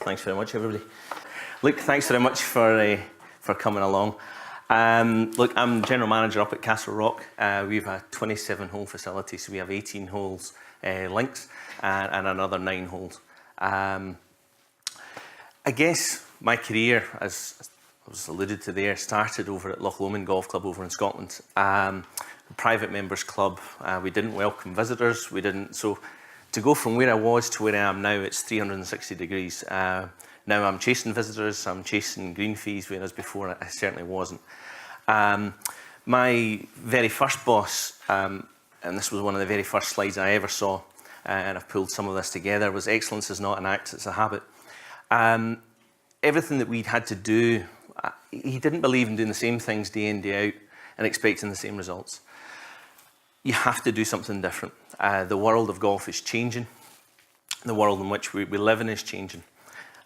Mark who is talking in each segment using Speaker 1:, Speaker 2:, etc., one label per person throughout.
Speaker 1: Thanks very much, everybody. Look, thanks very much for coming along. Look, I'm General Manager up at Castlerock. We have a 27-hole facility, so we have 18 holes links and another 9 holes. I guess my career, as was alluded to there, started over at Loch Lomond Golf Club over in Scotland. A private members club. We didn't welcome visitors. So to go from where I was to where I am now, it's 360 degrees. Now I'm chasing visitors, I'm chasing green fees, whereas before I certainly wasn't. My very first boss, and this was one of the very first slides I ever saw, and I've pulled some of this together, was excellence is not an act, it's a habit. Everything that we'd had to do, he didn't believe in doing the same things day in, day out and expecting the same results. You have to do something different. The world of golf is changing. The world in which we live in is changing.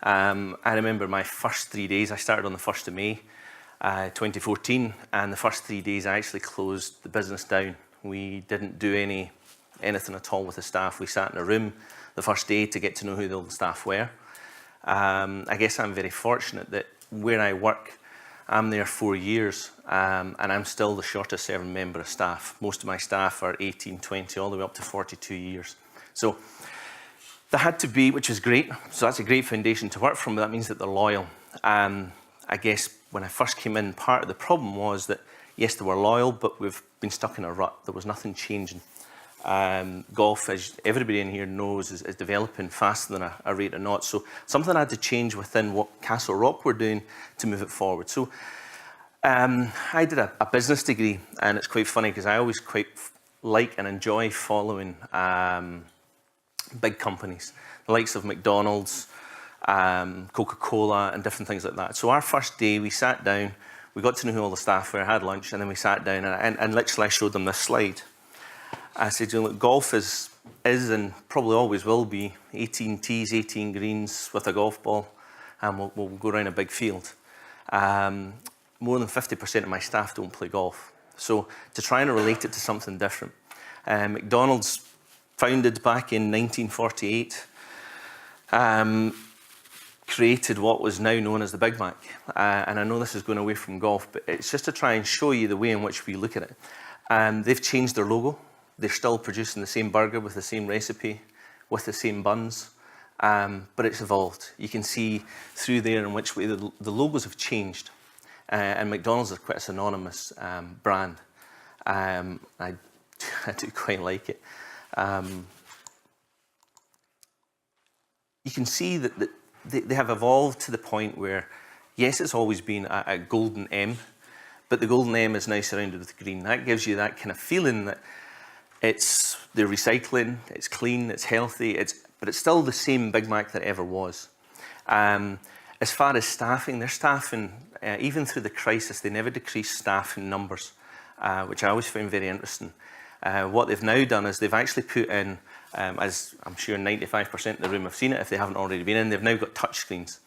Speaker 1: I remember my first 3 days, I started on the 1st of May, 2014, and the first 3 days I actually closed the business down. We didn't do anything at all with the staff. We sat in a room the first day to get to know who the staff were. I guess I'm very fortunate that where I work, I'm there 4 years, and I'm still the shortest serving member of staff. Most of my staff are 18, 20, all the way up to 42 years. So there had to be, which is great, so that's a great foundation to work from, but that means that they're loyal. I guess when I first came in, part of the problem was that, yes, they were loyal, but we've been stuck in a rut. There was nothing changing. Golf, as everybody in here knows, is developing faster than a rate of knots. So something had to change within what Castlerock were doing to move it forward. So I did a business degree, and it's quite funny because I always quite like and enjoy following big companies, the likes of McDonald's, Coca-Cola, and different things like that. So our first day, we sat down, we got to know who all the staff were, had lunch, and then we sat down, and literally I showed them this slide. I said, you know, look, golf is and probably always will be 18 tees, 18 greens with a golf ball, and we'll go around a big field. More than 50% of my staff don't play golf. So to try and relate it to something different. McDonald's, founded back in 1948, created what was now known as the Big Mac. And I know this is going away from golf, but it's just to try and show you the way in which we look at it. They've changed their logo. They're still producing the same burger with the same recipe, with the same buns, but it's evolved. You can see through there in which way the logos have changed. And McDonald's is quite a synonymous brand. I do quite like it. You can see that they have evolved to the point where, yes, it's always been a golden M, but the golden M is now surrounded with green. That gives you that kind of feeling that they're recycling, it's clean, it's healthy, but it's still the same Big Mac that ever was. As far as staffing, they're staffing, even through the crisis, they never decreased staff in numbers, which I always found very interesting. What they've now done is they've actually put in, as I'm sure 95% of the room have seen it, if they haven't already been in, they've now got touch screens.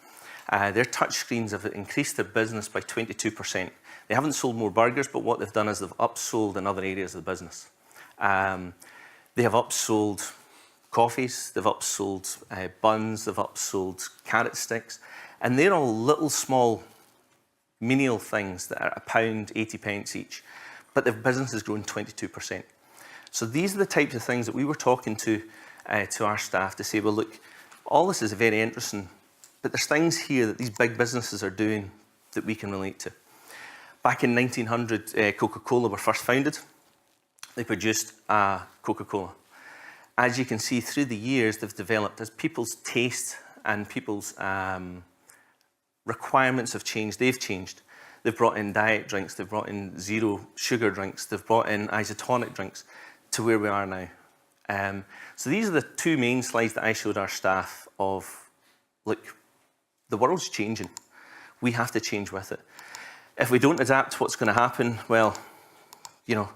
Speaker 1: Their touch screens have increased their business by 22%. They haven't sold more burgers, but what they've done is they've upsold in other areas of the business. They have upsold coffees, they've upsold buns, they've upsold carrot sticks, and they're all little small menial things that are £1, 80 pence each, but the business has grown 22%. So these are the types of things that we were talking to our staff to say, well, look, all this is very interesting, but there's things here that these big businesses are doing that we can relate to. Back in 1900, Coca-Cola were first founded. They produced Coca-Cola. As you can see, through the years, they've developed, as people's taste and people's requirements have changed, they've changed. They've brought in diet drinks, they've brought in zero sugar drinks, they've brought in isotonic drinks to where we are now. So these are the two main slides that I showed our staff of, look, the world's changing. We have to change with it. If we don't adapt, what's going to happen? Well, you know,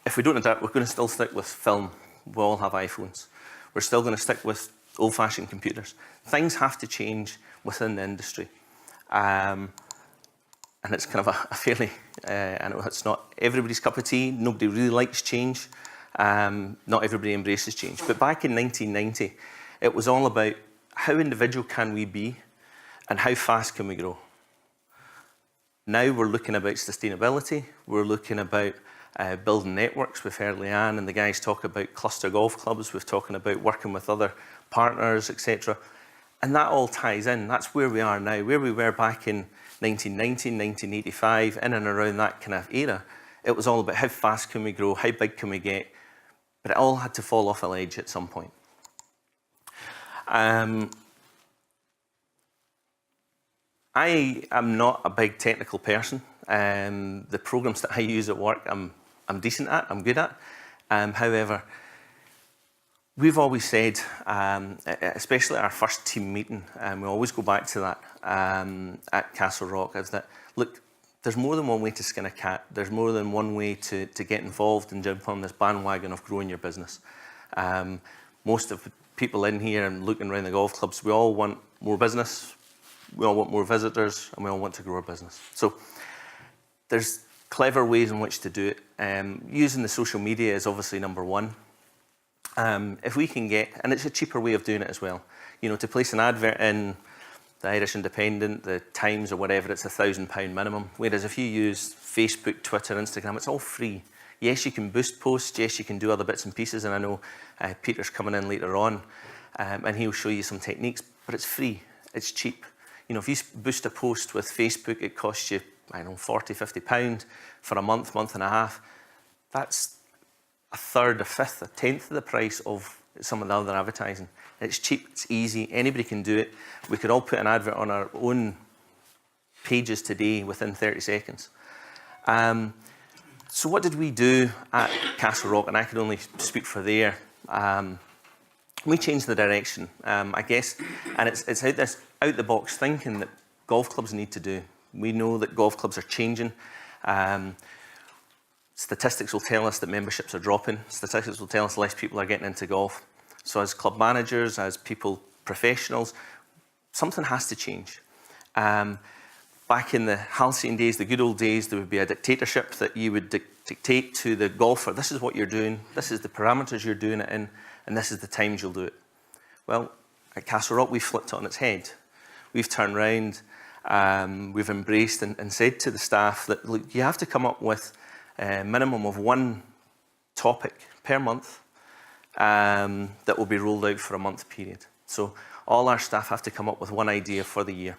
Speaker 1: if we don't adapt, we're going to still stick with film. We all have iPhones. We're still going to stick with old-fashioned computers. Things have to change within the industry. And it's kind of a fairly, I know it's not everybody's cup of tea. Nobody really likes change. Not everybody embraces change. But back in 1990, it was all about how individual can we be and how fast can we grow? Now we're looking about sustainability, we're looking about building networks. We've heard Leanne and the guys talk about cluster golf clubs, we've talking about working with other partners, etc. And that all ties in. That's where we are now. Where we were back in 1990, 1985, in and around that kind of era, it was all about how fast can we grow, how big can we get, but it all had to fall off a ledge at some point. I am not a big technical person. The programs that I use at work, I'm decent at, I'm good at. However, we've always said, especially at our first team meeting, we always go back to that at Castlerock, is that, look, there's more than one way to skin a cat. There's more than one way to get involved and jump on this bandwagon of growing your business. Most of the people in here and looking around the golf clubs, we all want more business, we all want more visitors, and we all want to grow our business. So there's clever ways in which to do it. Using the social media is obviously number one. If we can get, and it's a cheaper way of doing it as well, you know, to place an advert in the Irish Independent, the Times or whatever, it's £1,000 minimum. Whereas if you use Facebook, Twitter, Instagram, it's all free. Yes, you can boost posts, yes, you can do other bits and pieces, and I know Peter's coming in later on, and he'll show you some techniques, but it's free, it's cheap. You know, if you boost a post with Facebook, it costs you, I don't know, £40, £50 for a month, month and a half. That's a third, a fifth, a tenth of the price of some of the other advertising. It's cheap, it's easy, anybody can do it. We could all put an advert on our own pages today within 30 seconds. So what did we do at Castlerock? And I could only speak for there. We changed the direction, I guess, and it's this out-the-box thinking that golf clubs need to do. We know that golf clubs are changing. Statistics will tell us that memberships are dropping. Statistics will tell us less people are getting into golf. So as club managers, as people, professionals, something has to change. Back in the halcyon days, the good old days, there would be a dictatorship that you would dictate to the golfer, this is what you're doing, this is the parameters you're doing it in, and this is the times you'll do it. Well, at Castlerock, we've flipped it on its head. We've turned around, we've embraced and said to the staff that, look, you have to come up with a minimum of one topic per month that will be rolled out for a month period. So all our staff have to come up with one idea for the year.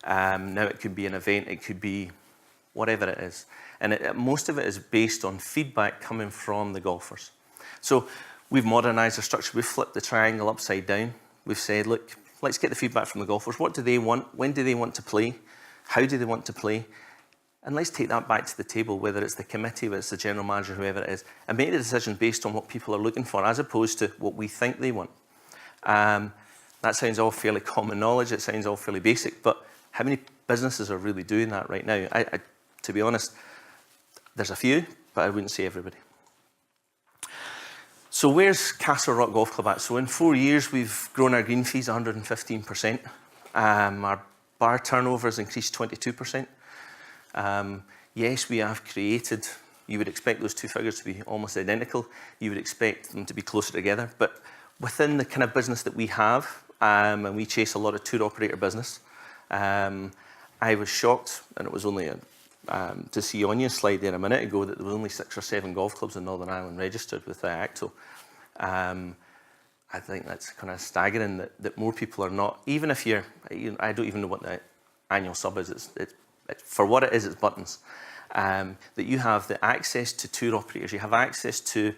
Speaker 1: Now it could be an event, it could be whatever it is. And most of it is based on feedback coming from the golfers. So we've modernised the structure, we've flipped the triangle upside down. We've said, look, let's get the feedback from the golfers. What do they want? When do they want to play? How do they want to play? And let's take that back to the table, whether it's the committee, whether it's the general manager, whoever it is, and make the decision based on what people are looking for, as opposed to what we think they want. That sounds all fairly common knowledge, it sounds all fairly basic, but how many businesses are really doing that right now? To be honest, there's a few, but I wouldn't say everybody. So where's Castlerock Golf Club at? So in 4 years, we've grown our green fees 115%. Our bar turnover has increased 22%. Yes, we have created, you would expect those two figures to be almost identical. You would expect them to be closer together. But within the kind of business that we have, and we chase a lot of tour operator business, I was shocked, and it was only to see on your slide there a minute ago that there were only 6 or 7 golf clubs in Northern Ireland registered with ACTO. I think that's kind of staggering that more people are not, even if you're, I don't even know what the annual sub is, it's for what it is, it's buttons. That you have the access to tour operators, you have access to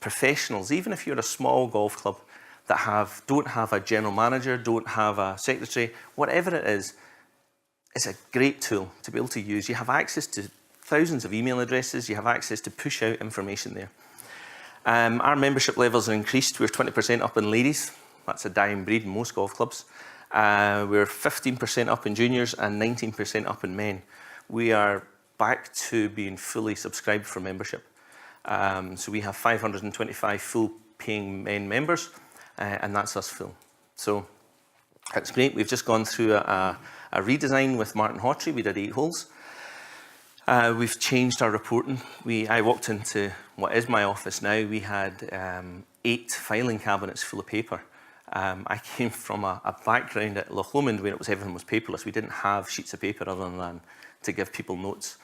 Speaker 1: professionals, even if you're a small golf club that don't have a general manager, don't have a secretary, whatever it is, it's a great tool to be able to use. You have access to thousands of email addresses, you have access to push out information there. Our membership levels are increased. We're 20% up in ladies. That's a dying breed in most golf clubs. We're 15% up in juniors and 19% up in men. We are back to being fully subscribed for membership. So we have 525 full paying men members, and that's us full. So that's great. We've just gone through a redesign with Martin Hawtrey. We did 8 holes. We've changed our reporting. I walked into what is my office now. We had 8 filing cabinets full of paper. I came from a background at Loch Lomond where everything was paperless. We didn't have sheets of paper other than to give people notes.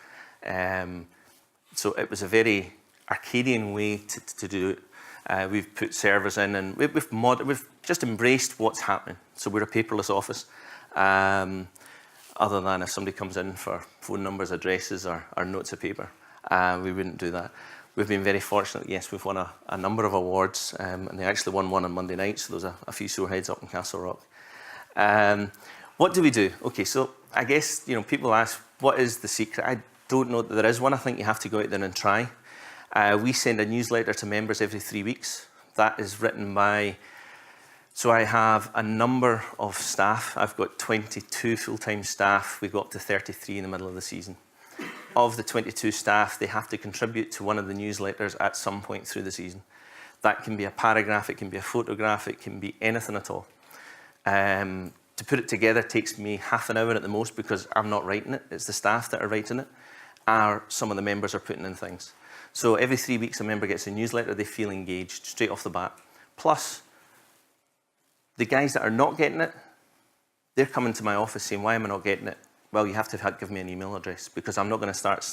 Speaker 1: So it was a very Arcadian way to do it. We've put servers in, and we've just embraced what's happening. So we're a paperless office, other than if somebody comes in for phone numbers, addresses, or notes of paper. We wouldn't do that. We've been very fortunate. Yes, we've won a number of awards, and they actually won one on Monday night, so there's a few sore heads up in Castlerock. What do we do? Okay, so I guess people ask, what is the secret? I don't know that there is one. I think you have to go out there and try. We send a newsletter to members every 3 weeks. That is written by, so I have a number of staff. I've got 22 full-time staff. We got up to 33 in the middle of the season. Of the 22 staff, they have to contribute to one of the newsletters at some point through the season. That can be a paragraph, it can be a photograph, it can be anything at all. To put it together takes me half an hour at the most because I'm not writing it. It's the staff that are writing it, or some of the members are putting in things. So every 3 weeks a member gets a newsletter, they feel engaged straight off the bat. Plus, the guys that are not getting it, they're coming to my office saying, why am I not getting it? Well, you have to give me an email address because I'm not going to start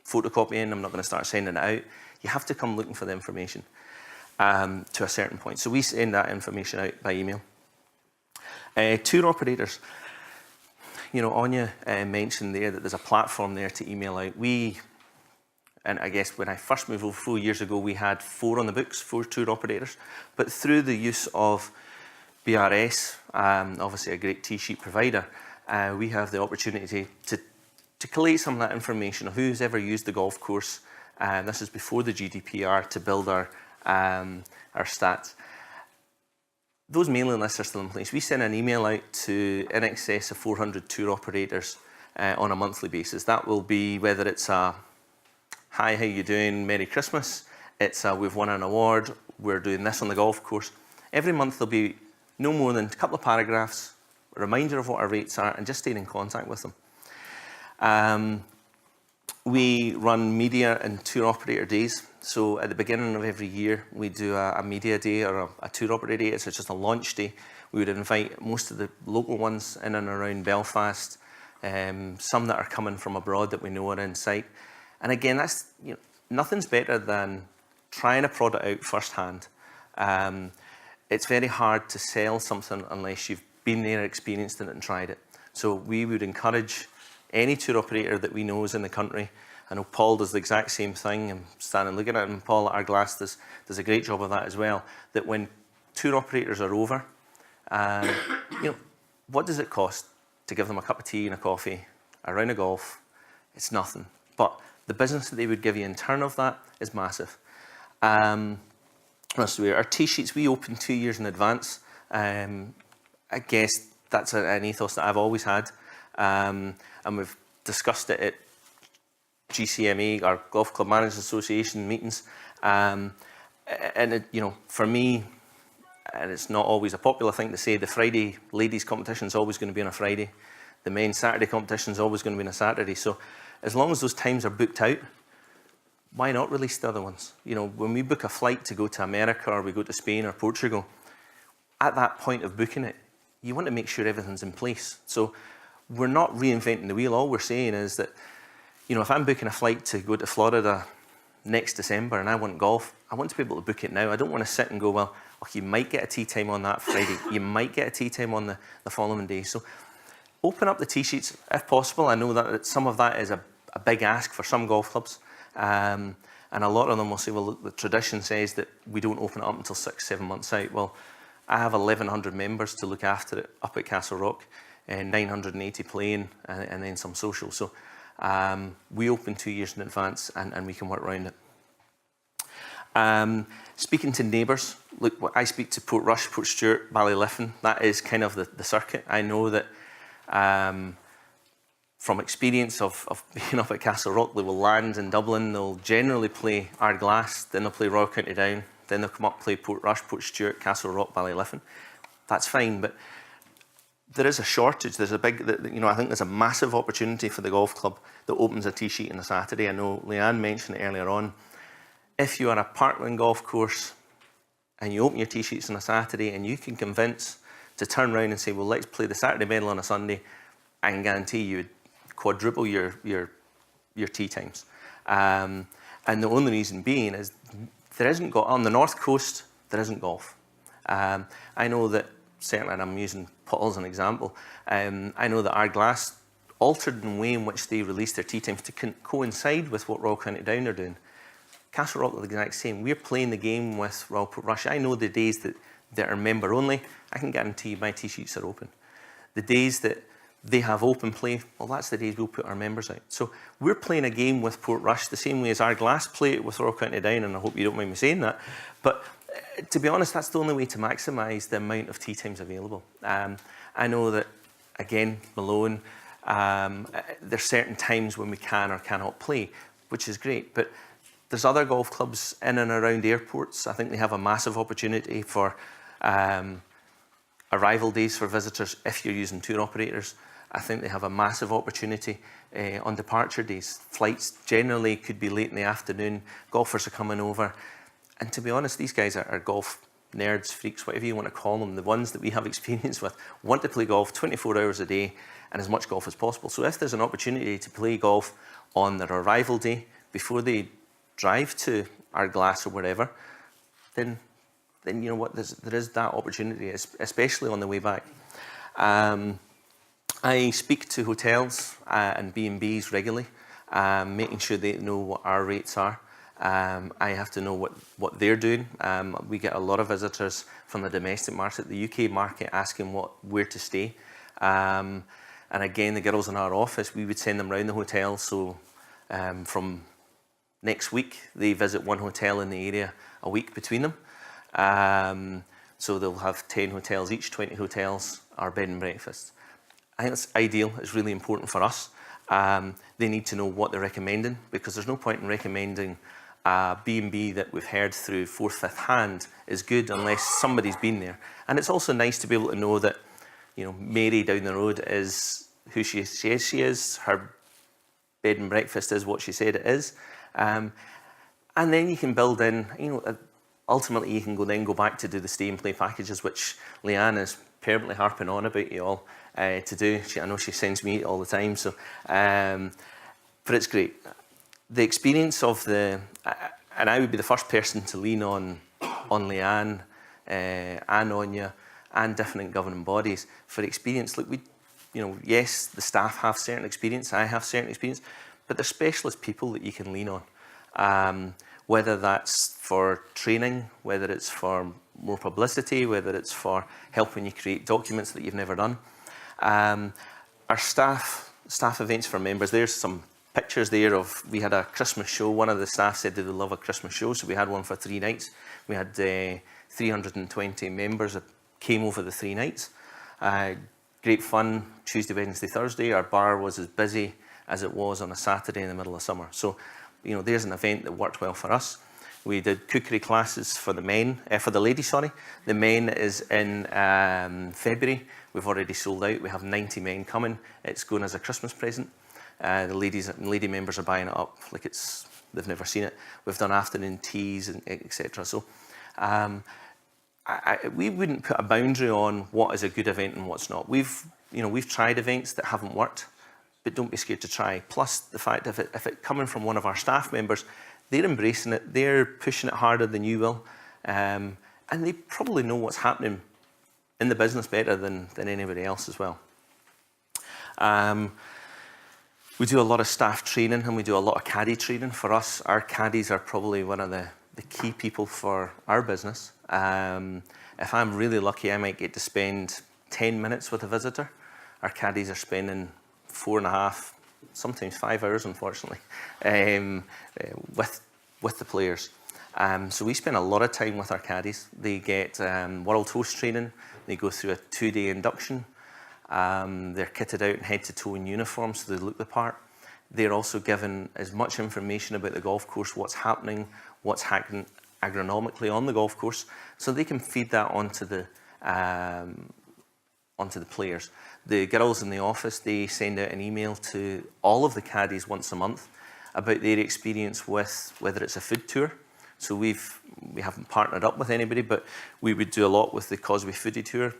Speaker 1: photocopying, I'm not going to start sending it out. You have to come looking for the information to a certain point. So we send that information out by email. Tour operators. Anya mentioned there that there's a platform there to email out. And I guess when I first moved over 4 years ago, we had 4 on the books, 4 tour operators. But through the use of BRS, obviously a great T-sheet provider, we have the opportunity to collate some of that information of who's ever used the golf course. This is before the GDPR, to build our stats. Those mailing lists are still in place. We send an email out to in excess of 400 tour operators on a monthly basis. That will be whether it's a, hi, how you doing, Merry Christmas. It's a, we've won an award, we're doing this on the golf course. Every month there'll be no more than a couple of paragraphs, a reminder of what our rates are, and just staying in contact with them. We run media and tour operator days. So at the beginning of every year, we do a media day or a tour operator day. It's just a launch day. We would invite most of the local ones in and around Belfast, some that are coming from abroad that we know are in sight. And again, that's nothing's better than trying a product out firsthand. It's very hard to sell something unless you've been there, experienced it, and tried it. So we would encourage any tour operator that we know is in the country. I know Paul does the exact same thing. I'm standing looking at him. Paul at our glass does a great job of that as well. That when tour operators are over, what does it cost to give them a cup of tea and a coffee, a round of golf? It's nothing. But the business that they would give you in turn of that is massive. Our T-sheets, we open 2 years in advance. I guess that's an ethos that I've always had. And we've discussed it at GCMA, our Golf Club Managers Association meetings. And for me, and it's not always a popular thing to say, the Friday ladies competition is always going to be on a Friday. The men's Saturday competition is always going to be on a Saturday. So as long as those times are booked out, why not release the other ones? When we book a flight to go to America or we go to Spain or Portugal, at that point of booking it, you want to make sure everything's in place. So we're not reinventing the wheel. All we're saying is that, if I'm booking a flight to go to Florida next December and I want golf, I want to be able to book it now. I don't want to sit and go, well, you might get a tee time on that Friday. You might get a tee time on the following day. So open up the tee sheets if possible. I know that some of that is a big ask for some golf clubs. And a lot of them will say, well, look, the tradition says that we don't open it up until 6-7 months out. Well, I have 1,100 members to look after it up at Castlerock, and 980 playing, and then some social. So we open 2 years in advance, and we can work around it. Speaking to neighbours, look, I speak to Portrush, Portstewart, Ballyliffin. That is kind of the circuit. I know that from experience of being up at Castlerock, they will land in Dublin, they'll generally play Ardglass, then they'll play Royal County Down, then they'll come up, play Portrush, Portstewart, Castlerock, Ballyliffin. That's fine, but there is a shortage. There's a big, I think there's a massive opportunity for the golf club that opens a tee sheet on a Saturday. I know Leanne mentioned it earlier on. If you are a Parkland golf course and you open your tee sheets on a Saturday and you can convince to turn around and say, well, let's play the Saturday medal on a Sunday, I can guarantee you would quadruple your tee times. And the only reason being is there isn't on the North Coast, there isn't golf. I know that, certainly, and I'm using Puddle as an example, I know that Ardglass altered the way in which they release their tee times to coincide with what Royal County Down are doing. Castlerock are the exact same. We're playing the game with Royal Portrush. I know the days that are member only, I can guarantee you my tee sheets are open. The days that they have open play, well, that's the days we'll put our members out. So we're playing a game with Portrush the same way as Ardglass play it with Royal County Down, and I hope you don't mind me saying that. But to be honest, that's the only way to maximise the amount of tee times available. I know that, again, Malone, there's certain times when we can or cannot play, which is great. But there's other golf clubs in and around airports. I think they have a massive opportunity for arrival days for visitors if you're using tour operators. I think they have a massive opportunity on departure days. Flights generally could be late in the afternoon. Golfers are coming over. And to be honest, these guys are golf nerds, freaks, whatever you want to call them. The ones that we have experience with want to play golf 24 hours a day and as much golf as possible. So if there's an opportunity to play golf on their arrival day before they drive to Ardglass or wherever, then you know what, there is that opportunity, especially on the way back. I speak to hotels and B&Bs regularly, making sure they know what our rates are. I have to know what they're doing. We get a lot of visitors from the domestic market, the UK market, asking where to stay. And again, the girls in our office, we would send them around the hotel. So from next week, they visit one hotel in the area a week between them. So they'll have 10 hotels each, 20 hotels, our bed and breakfast. I think that's ideal. It's really important for us. They need to know what they're recommending, because there's no point in recommending a B&B that we've heard through fourth, fifth hand is good unless somebody's been there. And it's also nice to be able to know that, you know, Mary down the road is who she says she is. Her bed and breakfast is what she said it is. And then you can build in, you know, ultimately you can go back to do the stay and play packages, which Leanne is permanently harping on about you all to do. I know she sends me all the time, so but it's great. The experience of and I would be the first person to lean on Leanne and Anya and different governing bodies for experience. Look, yes, the staff have certain experience, I have certain experience, but they're specialist people that you can lean on. Whether that's for training, whether it's for more publicity, whether it's for helping you create documents that you've never done. Our staff events for members, there's some pictures there of, we had a Christmas show. One of the staff said they would love a Christmas show, so we had one for 3 nights. We had 320 members that came over the 3 nights. Great fun, Tuesday, Wednesday, Thursday. Our bar was as busy as it was on a Saturday in the middle of summer. So, you know, there's an event that worked well for us. We did cookery classes for the ladies, sorry. The men is in February. We've already sold out. We have 90 men coming. It's going as a Christmas present. The lady members are buying it up like they've never seen it. We've done afternoon teas and etc. So we wouldn't put a boundary on what is a good event and what's not. We've tried events that haven't worked, but don't be scared to try. Plus the fact if it coming from one of our staff members, they're embracing it, they're pushing it harder than you will, and they probably know what's happening in the business better than anybody else as well. We do a lot of staff training and we do a lot of caddy training. For us, our caddies are probably one of the key people for our business. If I'm really lucky, I might get to spend 10 minutes with a visitor. Our caddies are spending 4.5, sometimes 5 hours, unfortunately, with the players. So we spend a lot of time with our caddies. They get world host training. They go through a 2-day induction. They're kitted out in head to toe in uniform, so they look the part. They're also given as much information about the golf course, what's happening, what's happening agronomically on the golf course, so they can feed that onto the players. The girls in the office, they send out an email to all of the caddies once a month about their experience with whether it's a food tour. So we haven't partnered up with anybody, but we would do a lot with the Causeway Foodie Tour.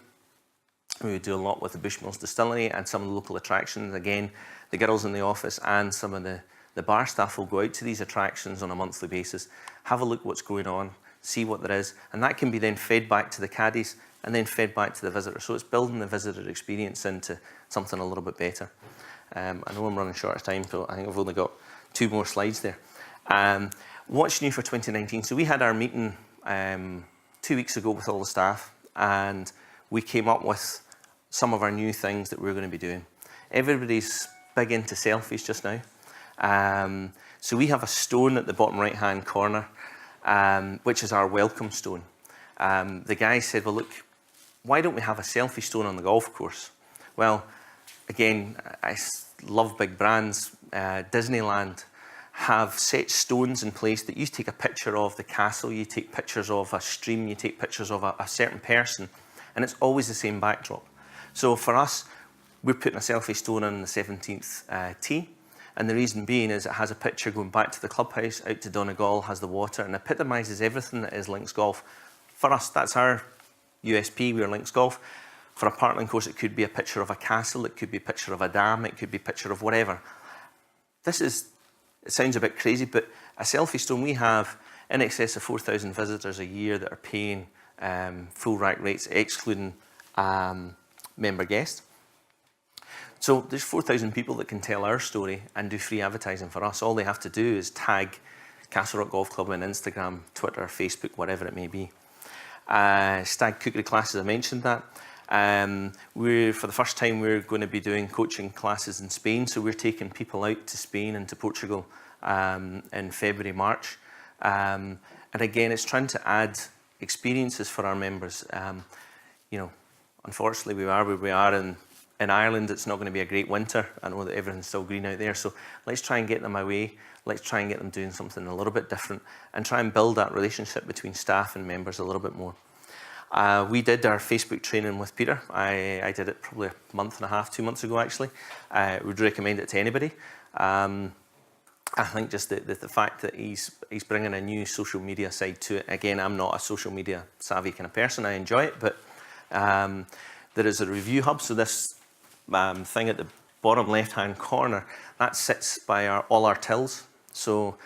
Speaker 1: We would do a lot with the Bushmills Distillery and some of the local attractions. Again, the girls in the office and some of the bar staff will go out to these attractions on a monthly basis, have a look what's going on, see what there is, and that can be then fed back to the caddies and then fed back to the visitor. So it's building the visitor experience into something a little bit better. I know I'm running short of time, so I think I've only got 2 more slides there. What's new for 2019? So we had our meeting 2 weeks ago with all the staff, and we came up with some of our new things that we're going to be doing. Everybody's big into selfies just now. So we have a stone at the bottom right-hand corner, which is our welcome stone. The guy said, well, look, why don't we have a selfie stone on the golf course? Well, again, I love big brands. Disneyland have set stones in place that you take a picture of the castle, you take pictures of a stream, you take pictures of a certain person, and it's always the same backdrop. So for us, we're putting a selfie stone on the 17th tee, and the reason being is it has a picture going back to the clubhouse, out to Donegal, has the water, and epitomises everything that is links golf. For us, that's our USP, we're links golf. For a partnering course, it could be a picture of a castle, it could be a picture of a dam, it could be a picture of whatever. It sounds a bit crazy, but a selfie stone, we have in excess of 4,000 visitors a year that are paying full rack rates, excluding member guests. So there's 4,000 people that can tell our story and do free advertising for us. All they have to do is tag Castlerock Golf Club on Instagram, Twitter, Facebook, whatever it may be. Stag cookery classes, I mentioned that. For the first time, we're going to be doing coaching classes in Spain. So we're taking people out to Spain and to Portugal in February, March. And again, it's trying to add experiences for our members. Unfortunately, we are where we are in Ireland. It's not going to be a great winter. I know that everything's still green out there. So let's try and get them away. Let's try and get them doing something a little bit different and try and build that relationship between staff and members a little bit more. We did our Facebook training with Peter. I did it probably a month and a half, 2 months ago actually. Would recommend it to anybody. I think just the fact that he's bringing a new social media side to it. Again, I'm not a social media savvy kind of person. I enjoy it, but there is a review hub. So this thing at the bottom left-hand corner, that sits by all our tills. So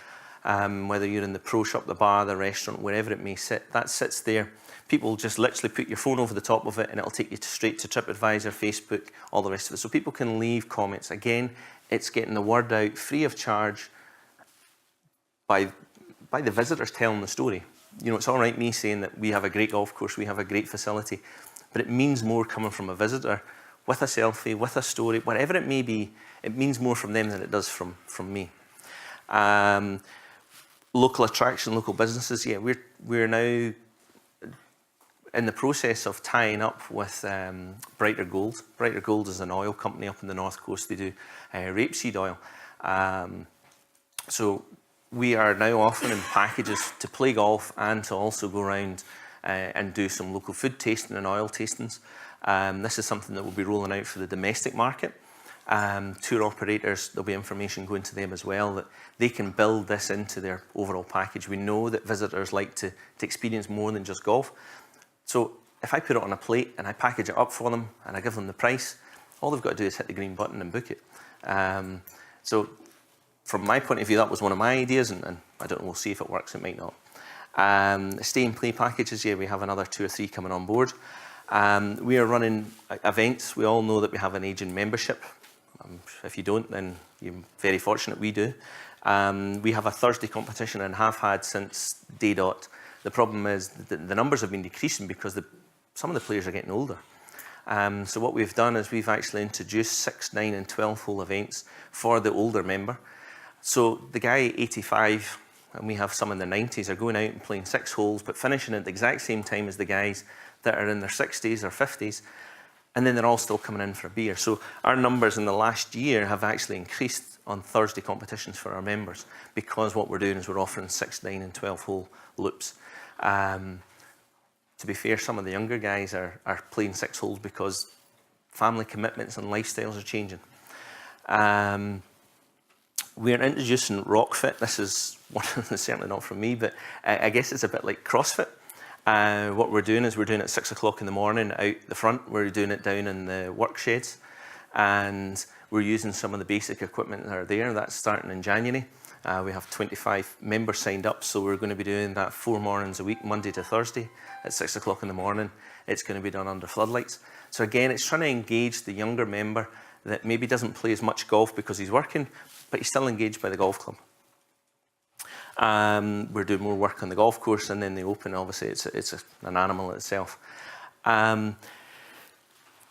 Speaker 1: whether you're in the pro shop, the bar, the restaurant, wherever it may sit, that sits there. People just literally put your phone over the top of it and it'll take you straight to TripAdvisor, Facebook, all the rest of it. So people can leave comments. Again, it's getting the word out free of charge by the visitors telling the story. It's all right me saying that we have a great golf course, we have a great facility, but it means more coming from a visitor with a selfie, with a story, whatever it may be. It means more from them than it does from me. Local attraction, local businesses. Yeah, we're now in the process of tying up with Brighter Gold. Brighter Gold is an oil company up in the North Coast. They do rapeseed oil. So we are now offering packages to play golf and to also go around and do some local food tasting and oil tastings. This is something that we'll be rolling out for the domestic market. Tour operators, there'll be information going to them as well that they can build this into their overall package. We know that visitors like to experience more than just golf. So if I put it on a plate and I package it up for them and I give them the price, all they've got to do is hit the green button and book it. So from my point of view, that was one of my ideas, and I don't know, we'll see if it works, it might not. Stay and play packages, yeah, we have another 2 or 3 coming on board. We are running events. We all know that we have an aging membership. If you don't, then you're very fortunate, we do. We have a Thursday competition and have had since day dot. The problem is that the numbers have been decreasing because some of the players are getting older. So what we've done is we've actually introduced 6, 9 and 12 hole events for the older member. So the guy 85, and we have some in their 90s, are going out and playing 6 holes but finishing at the exact same time as the guys that are in their 60s or 50s, and then they're all still coming in for a beer. So our numbers in the last year have actually increased on Thursday competitions for our members because what we're doing is we're offering 6, 9 and 12 hole loops. To be fair, some of the younger guys are playing 6 holes because family commitments and lifestyles are changing. We're introducing RockFit. This is one, certainly not from me, but I guess it's a bit like CrossFit. What we're doing is we're doing it at 6 o'clock in the morning out the front. We're doing it down in the work sheds. And we're using some of the basic equipment that are there. That's starting in January. We have 25 members signed up, so we're going to be doing that 4 mornings a week, Monday to Thursday, at 6 o'clock in the morning. It's going to be done under floodlights. So again, it's trying to engage the younger member that maybe doesn't play as much golf because he's working, but he's still engaged by the golf club. We're doing more work on the golf course, and then the open, obviously, it's an animal in itself. The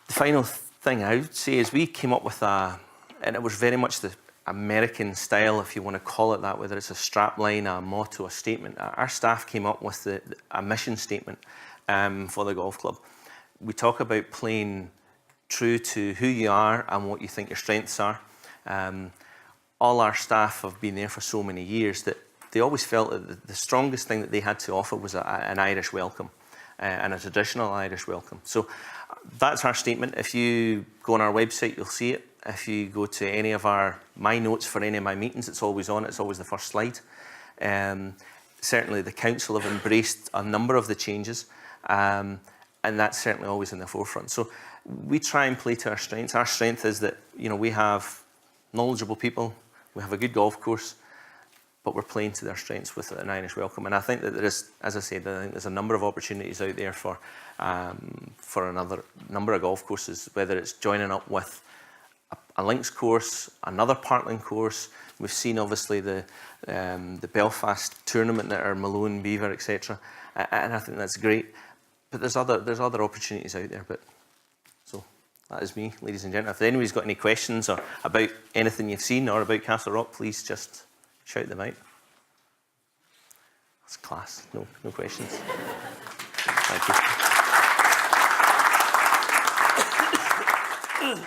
Speaker 1: final thing I would say is we came up with and it was very much the American style, if you want to call it that, whether it's a strapline, a motto, a statement. Our staff came up with a mission statement for the golf club. We talk about playing true to who you are and what you think your strengths are. All our staff have been there for so many years that they always felt that the strongest thing that they had to offer was an Irish welcome, and a traditional Irish welcome. So that's our statement. If you go on our website, you'll see it. If you go to any of my notes for any of my meetings, it's always on. It's always the first slide. Certainly the council have embraced a number of the changes, and that's certainly always in the forefront. So we try and play to our strengths. Our strength is that, you know, we have knowledgeable people, we have a good golf course, but we're playing to their strengths with an Irish welcome. And I think that there is, as I said, I think there's a number of opportunities out there for another number of golf courses, whether it's joining up with a links course, another parkland course. We've seen obviously the Belfast tournament that are Malone, Beaver, etc. And I think that's great. But there's other opportunities out there. But so that is me, ladies and gentlemen. If anybody's got any questions or about anything you've seen or about Castlerock, please just shout them out. That's class. No questions. Thank you.